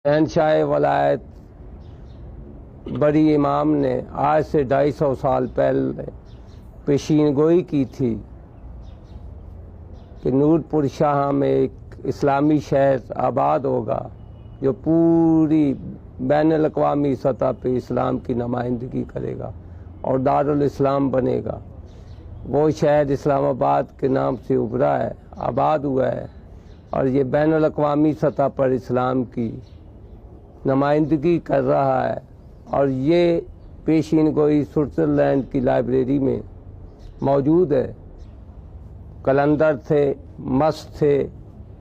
شہنشاہ ولایت بڑی امام نے آج سے 250 سال پہلے پیشین گوئی کی تھی کہ نور پور شاہ میں ایک اسلامی شہر آباد ہوگا جو پوری بین الاقوامی سطح پہ اسلام کی نمائندگی کرے گا اور دارالاسلام بنے گا۔ وہ شہر اسلام آباد کے نام سے ابھرا ہے، آباد ہوا ہے، اور یہ بین الاقوامی سطح پر اسلام کی نمائندگی کر رہا ہے۔ اور یہ پیشین گوئی سوئٹزرلینڈ کی لائبریری میں موجود ہے۔ کلندر تھے، مست تھے،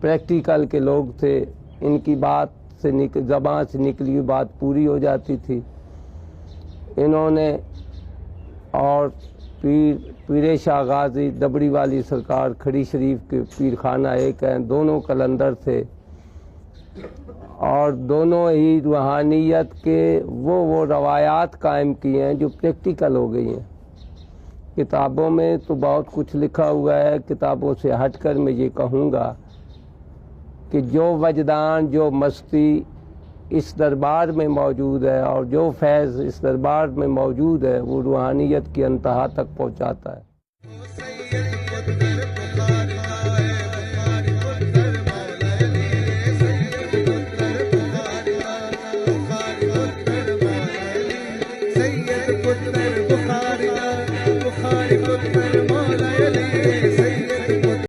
پریکٹیکل کے لوگ تھے، ان کی بات سے زبان سے نکلی ہوئی بات پوری ہو جاتی تھی۔ انہوں نے اور پیر شاہ غازی دبڑی والی سرکار کھڑی شریف کے پیر خانہ ایک ہیں، دونوں کلندر تھے، اور دونوں ہی روحانیت کے وہ روایات قائم کی ہیں جو پریکٹیکل ہو گئی ہیں۔ کتابوں میں تو بہت کچھ لکھا ہوا ہے، کتابوں سے ہٹ کر میں یہ کہوں گا کہ جو وجدان، جو مستی اس دربار میں موجود ہے اور جو فیض اس دربار میں موجود ہے وہ روحانیت کی انتہا تک پہنچاتا ہے۔